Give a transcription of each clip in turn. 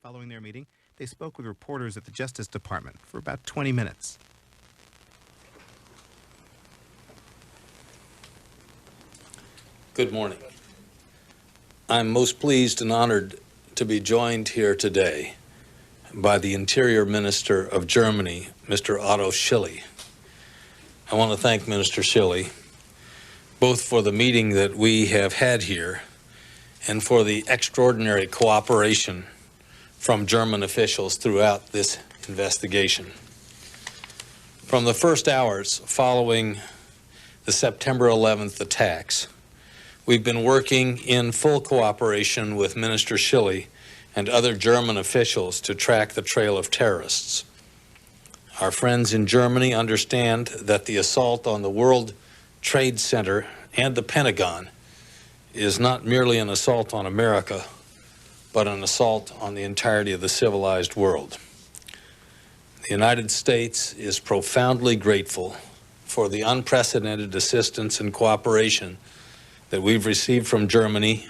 Following their meeting, they spoke with reporters at the Justice Department for about 20 minutes. Good morning. I'm most pleased and honored to be joined here today by the Interior Minister of Germany, Mr. Otto Schilly. I want to thank Minister Schilly both for the meeting that we have had here and for the extraordinary cooperation from German officials throughout this investigation. From the first hours following the September 11th attacks, we've been working in full cooperation with Minister Schilly and other German officials to track the trail of terrorists. Our friends in Germany understand that the assault on the World Trade Center and the Pentagon is not merely an assault on America, but an assault on the entirety of the civilized world. The United States is profoundly grateful for the unprecedented assistance and cooperation that we've received from Germany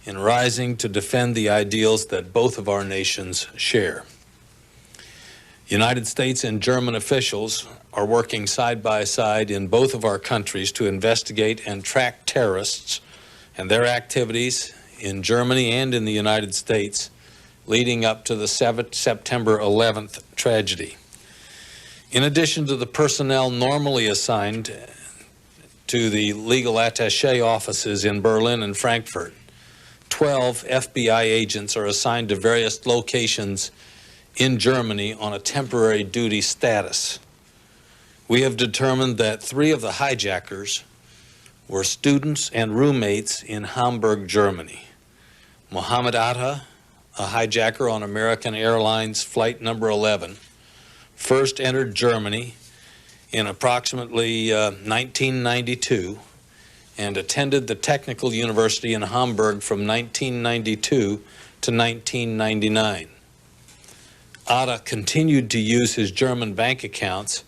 in rising to defend the ideals that both of our nations share. United States and German officials are working side by side in both of our countries to investigate and track terrorists and their activities in Germany and in the United States leading up to the September 11th tragedy. In addition to the personnel normally assigned to the legal attaché offices in Berlin and Frankfurt, 12 FBI agents are assigned to various locations in Germany on a temporary duty status. We have determined that 3 of the hijackers were students and roommates in Hamburg, Germany. Mohammed Atta, a hijacker on American Airlines Flight number 11, first entered Germany in approximately 1992 and attended the Technical University in Hamburg from 1992 to 1999. Atta continued to use his German bank accounts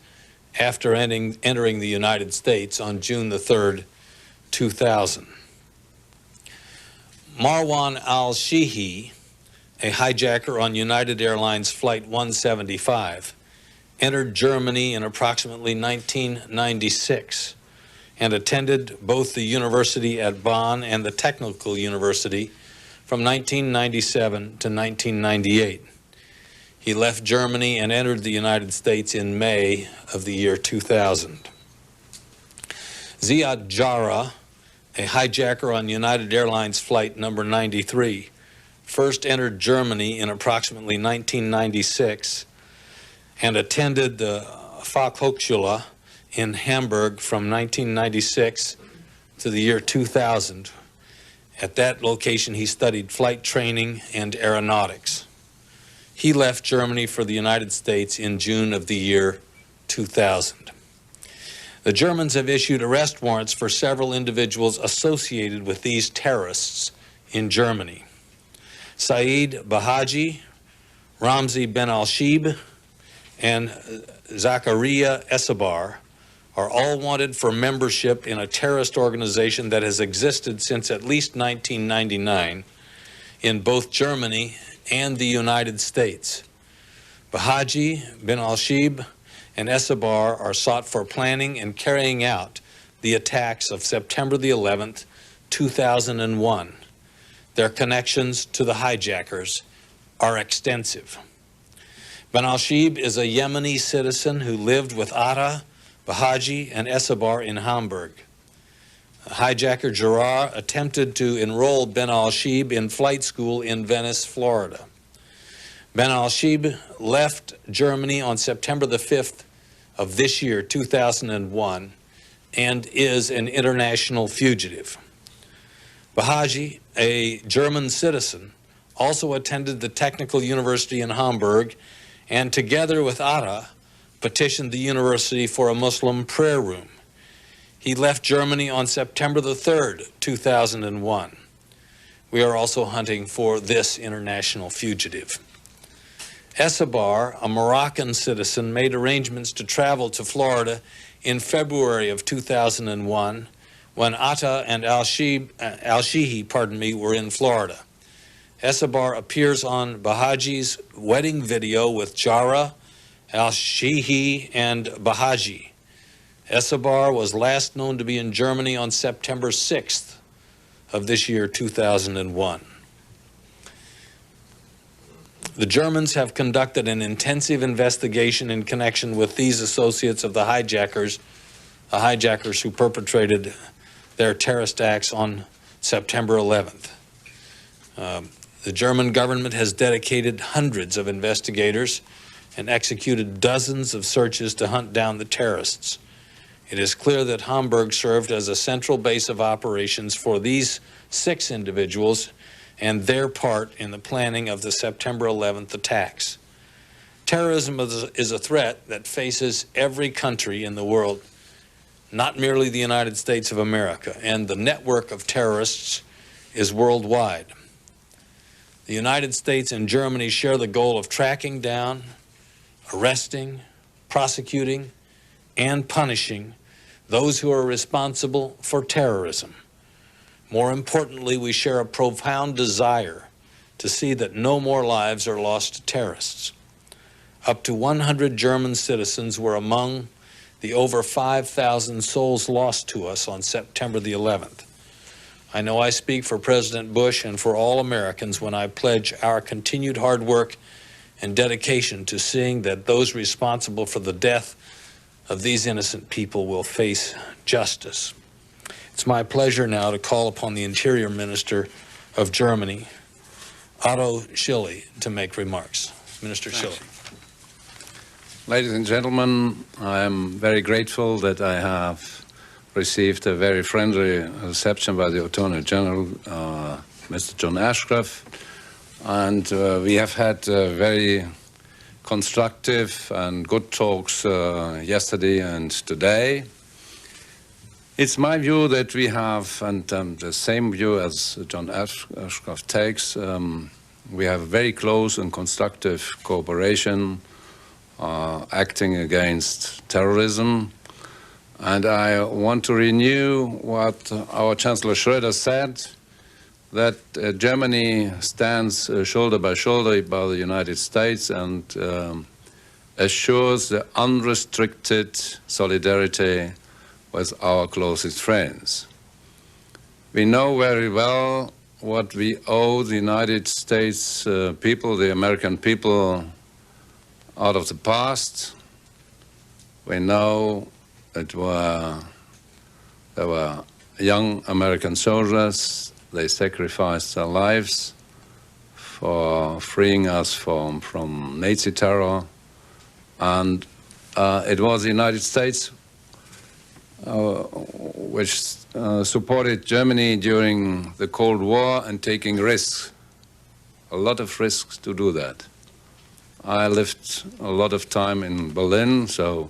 after entering the United States on June the 3rd, 2000. Marwan al-Shihi, a hijacker on United Airlines Flight 175, entered Germany in approximately 1996 and attended both the university at Bonn and the Technical University from 1997 to 1998. He left Germany and entered the United States in May of the year 2000. Ziad Jarrah, a hijacker on United Airlines Flight number 93, first entered Germany in approximately 1996 and attended the Fachhochschule in Hamburg from 1996 to the year 2000. At that location, he studied flight training and aeronautics. He left Germany for the United States in June of the year 2000. The Germans have issued arrest warrants for several individuals associated with these terrorists in Germany. Saeed Bahaji, Ramzi Ben Al-Shib, and Zakaria Esabar are all wanted for membership in a terrorist organization that has existed since at least 1999 in both Germany and the United States. Bahaji, Ben Al-Shib, and Esabar are sought for planning and carrying out the attacks of September the 11th, 2001. Their connections to the hijackers are extensive. Ben Al-Shib is a Yemeni citizen who lived with Atta, Bahaji, and Esabar in Hamburg. Hijacker Jarrah attempted to enroll Ben Al-Shib in flight school in Venice, Florida. Ben Al-Shib left Germany on September the 5th of this year, 2001, and is an international fugitive. Bahaji, a German citizen, also attended the Technical University in Hamburg and together with Atta petitioned the university for a Muslim prayer room. He left Germany on September the 3rd, 2001. We are also hunting for this international fugitive. Esabar, a Moroccan citizen, made arrangements to travel to Florida in February of 2001 when Atta and Al-Shihi were in Florida. Escobar appears on Bahaji's wedding video with Jara, Al-Shihi, and Bahaji. Escobar was last known to be in Germany on September 6th of this year, 2001. The Germans have conducted an intensive investigation in connection with these associates of the hijackers who perpetrated their terrorist acts on September 11th. The German government has dedicated hundreds of investigators and executed dozens of searches to hunt down the terrorists. It is clear that Hamburg served as a central base of operations for these 6 individuals and their part in the planning of the September 11th attacks. Terrorism is a threat that faces every country in the world, not merely the United States of America, and the network of terrorists is worldwide. The United States and Germany share the goal of tracking down, arresting, prosecuting, and punishing those who are responsible for terrorism. More importantly, we share a profound desire to see that no more lives are lost to terrorists. Up to 100 German citizens were among the over 5,000 souls lost to us on September the 11th. I know I speak for President Bush and for all Americans when I pledge our continued hard work and dedication to seeing that those responsible for the death of these innocent people will face justice. It's my pleasure now to call upon the Interior Minister of Germany, Otto Schilly, to make remarks. Minister Schilly. Ladies and gentlemen, I am very grateful that I have received a very friendly reception by the Attorney General, Mr. John Ashcroft, and we have had very constructive and good talks yesterday and today. It's my view that we have, and the same view as John Ashcroft takes, we have very close and constructive cooperation acting against terrorism. And I want to renew what our Chancellor Schröder said, that Germany stands shoulder by shoulder by the United States and assures the unrestricted solidarity with our closest friends. We know very well what we owe the United States people, the American people, out of the past. We know there were young American soldiers. They sacrificed their lives for freeing us from Nazi terror. And it was the United States which supported Germany during the Cold War and taking risks, a lot of risks to do that. I lived a lot of time in Berlin, so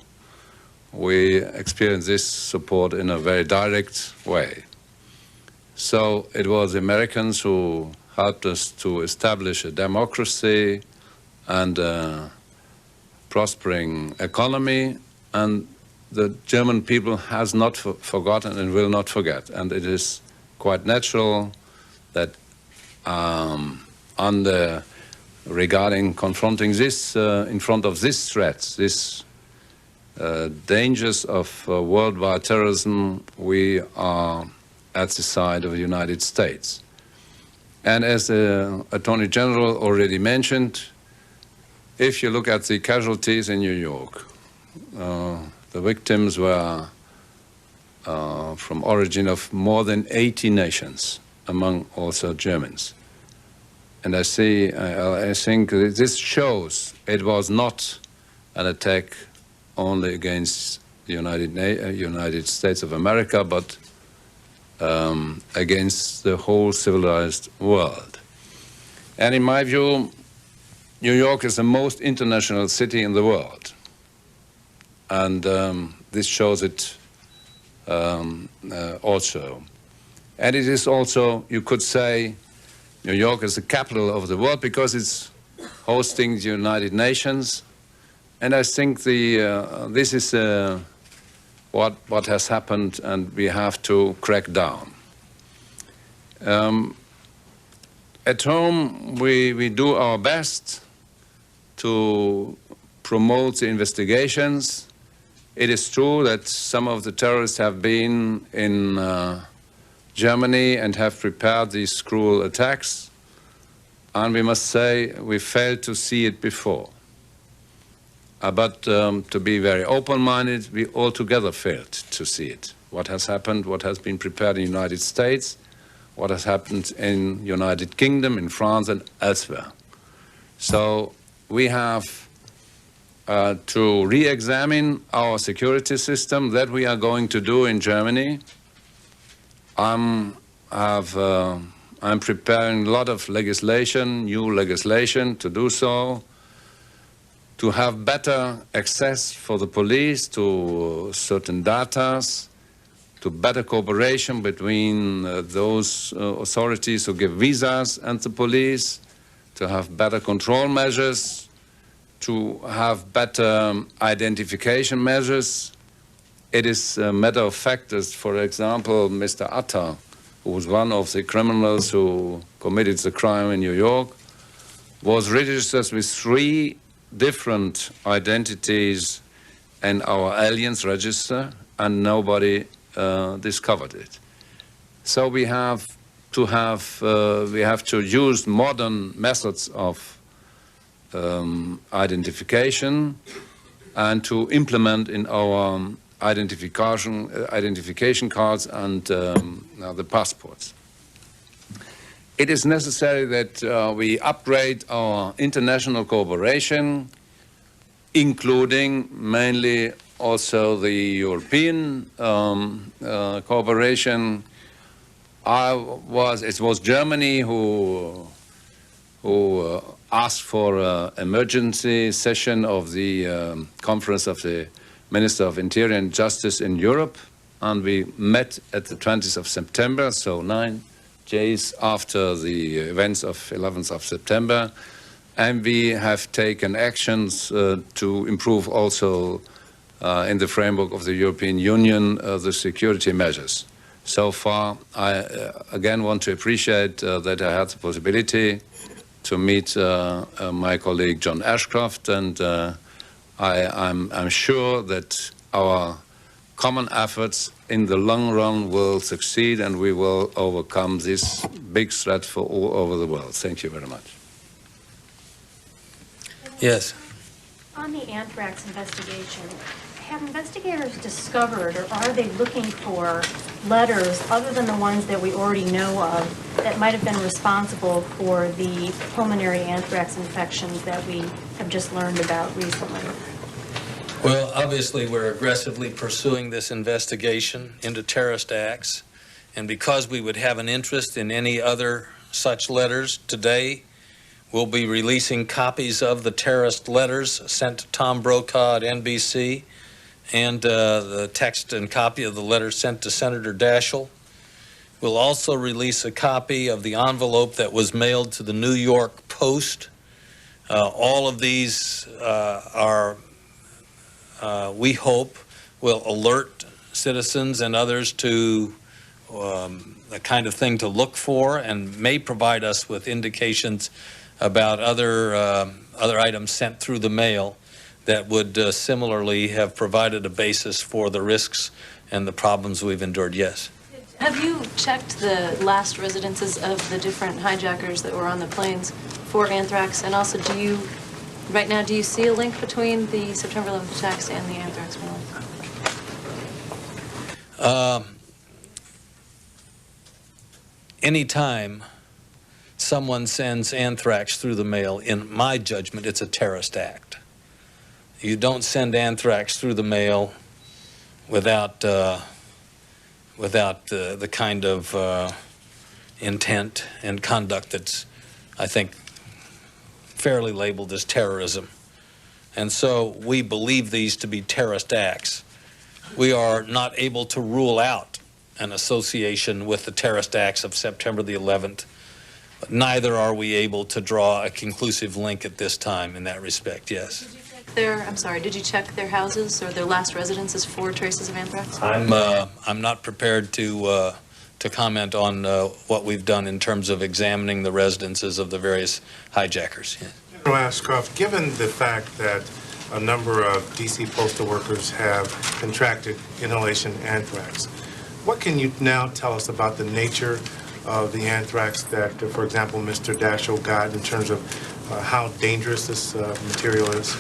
we experienced this support in a very direct way. So it was the Americans who helped us to establish a democracy and a prospering economy, and the German people has not forgotten and will not forget. And it is quite natural that regarding confronting this, in front of these threats, these dangers of worldwide terrorism, we are at the side of the United States. And as the Attorney General already mentioned, if you look at the casualties in New York, the victims were from origin of more than 80 nations, among also Germans. And I think this shows it was not an attack only against the United States of America, but against the whole civilized world. And in my view, New York is the most international city in the world. And this shows it also. And it is also, you could say, New York is the capital of the world because it's hosting the United Nations. And I think this is what has happened, and we have to crack down. At home, we do our best to promote the investigations. It is true that some of the terrorists have been in Germany and have prepared these cruel attacks. And we must say we failed to see it before. But to be very open-minded, we altogether failed to see it. What has happened, what has been prepared in the United States, what has happened in United Kingdom, in France and elsewhere. So we have to re-examine our security system. That we are going to do in Germany. I'm preparing a lot of legislation, new legislation to do so, to have better access for the police to certain data, to better cooperation between those authorities who give visas and the police, to have better control measures, to have better identification measures. It is a matter of fact that, for example, Mr. Atta, who was one of the criminals who committed the crime in New York, was registered with 3 different identities in our aliens register, and nobody discovered it. So we have to use modern methods of identification and to implement in our identification cards and the passports. It is necessary that we upgrade our international cooperation, including mainly also the European cooperation. It was Germany who asked for an emergency session of the Conference of the Minister of Interior and Justice in Europe, and we met at the 20th of September, so 9 days after the events of 11th of September, and we have taken actions to improve also in the framework of the European Union the security measures. So far, I again want to appreciate that I had the possibility to meet my colleague John Ashcroft, and I'm sure that our common efforts in the long run will succeed, and we will overcome this big threat for all over the world. Thank you very much. Yes. On the anthrax investigation, have investigators discovered, or are they looking for letters other than the ones that we already know of that might have been responsible for the pulmonary anthrax infections that we have just learned about recently? Well, obviously, we're aggressively pursuing this investigation into terrorist acts, and because we would have an interest in any other such letters today, we'll be releasing copies of the terrorist letters sent to Tom Brokaw at NBC, and the text and copy of the letter sent to Senator Daschle. We'll also release a copy of the envelope that was mailed to the New York Post. All of these we hope, will alert citizens and others to the kind of thing to look for, and may provide us with indications about other items sent through the mail that would similarly have provided a basis for the risks and the problems we've endured. Yes. Have you checked the last residences of the different hijackers that were on the planes for anthrax? And also, right now, do you see a link between the September 11th attacks and the anthrax mailing? Anytime someone sends anthrax through the mail, in my judgment, it's a terrorist act. You don't send anthrax through the mail without the kind of intent and conduct that's, I think, fairly labeled as terrorism. And so we believe these to be terrorist acts. We are not able to rule out an association with the terrorist acts of September the 11th, but neither are we able to draw a conclusive link at this time in that respect. Yes. Did you check their houses or their last residences for traces of anthrax? I'm not prepared to to comment on what we've done in terms of examining the residences of the various hijackers. Yeah. General Ashcroft, given the fact that a number of D.C. postal workers have contracted inhalation anthrax, what can you now tell us about the nature of the anthrax that, for example, Mr. Daschle got in terms of how dangerous this material is?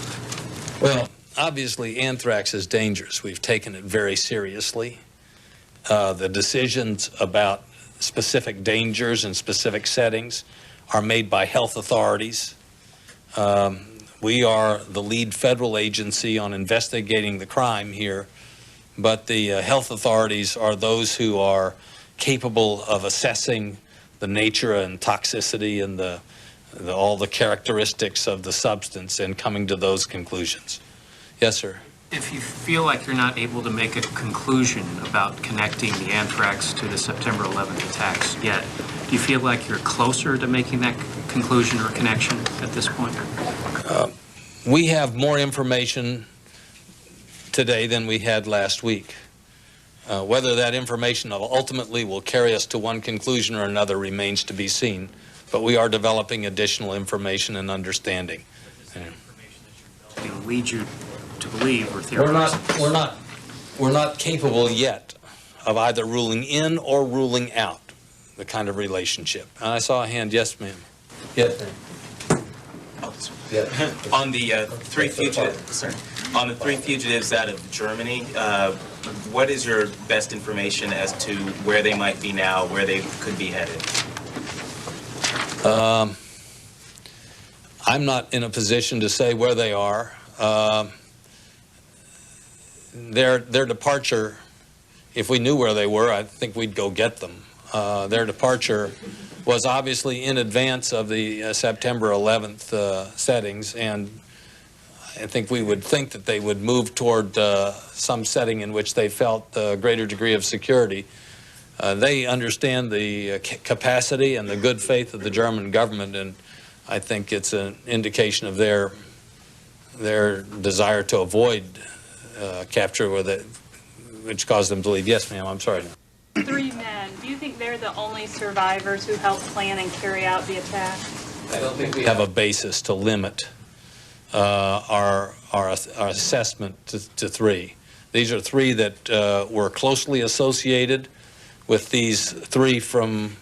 Well, obviously, anthrax is dangerous. We've taken it very seriously. The decisions about specific dangers and specific settings are made by health authorities. We are the lead federal agency on investigating the crime here, but the health authorities are those who are capable of assessing the nature and toxicity and all the characteristics of the substance and coming to those conclusions. Yes, sir. If you feel like you're not able to make a conclusion about connecting the anthrax to the September 11th attacks yet, do you feel like you're closer to making that conclusion or connection at this point? We have more information today than we had last week. Whether that information ultimately will carry us to one conclusion or another remains to be seen, but we are developing additional information and understanding. Will lead you to believe or theorize? We're not capable yet of either ruling in or ruling out the kind of relationship. And I saw a hand. Yes, ma'am. Yes, ma'am. On the three fugitives out of Germany, what is your best information as to where they might be now, where they could be headed? I'm not in a position to say where they are. Their departure, if we knew where they were, I think we'd go get them. Their departure was obviously in advance of the September 11th settings, and I think we would think that they would move toward some setting in which they felt a greater degree of security. They understand the capacity and the good faith of the German government, and I think it's an indication of their desire to avoid capture which caused them to leave. Yes, ma'am, I'm sorry. 3 men. Do you think they're the only survivors who helped plan and carry out the attack? I don't think we have a basis to limit our assessment to 3. These are 3 that were closely associated with these 3 from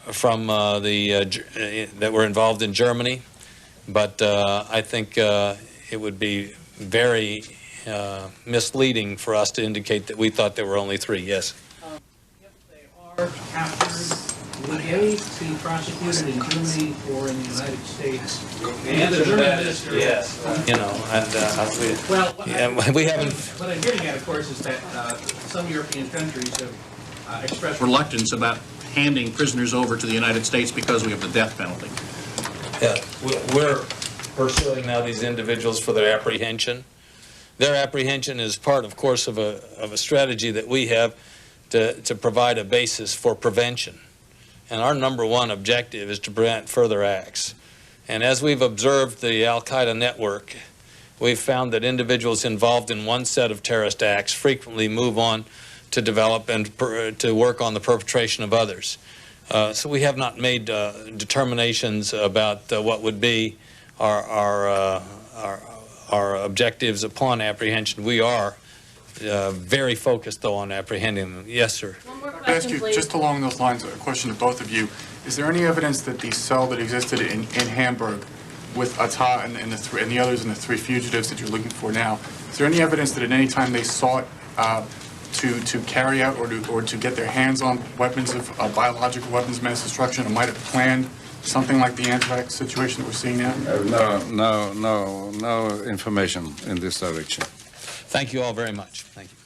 that were involved in Germany, but I think it would be very misleading for us to indicate that we thought there were only 3. Yes. If they are captured, will they be prosecuted in Germany or in the United States? And the German minister, yes. You know, and we haven't. What I'm getting at, of course, is that some European countries have expressed reluctance about handing prisoners over to the United States because we have the death penalty. Yeah, we're pursuing now these individuals for their apprehension. Their apprehension is part, of course, of a strategy that we have to provide a basis for prevention. And our number one objective is to prevent further acts. And as we've observed the Al-Qaeda network, we've found that individuals involved in one set of terrorist acts frequently move on to develop and to work on the perpetration of others. So we have not made determinations about what would be our objectives upon apprehension. We are very focused, though, on apprehending them. Yes, sir. One more I'd ask question, you, please. just along those lines, a question to both of you. Is there any evidence that the cell that existed in Hamburg with Otto and the others and the 3 fugitives that you're looking for now, is there any evidence that at any time they sought to carry out or to get their hands on weapons of biological weapons of mass destruction, or might have planned something like the anthrax situation that we're seeing now? No information in this direction. Thank you all very much. Thank you.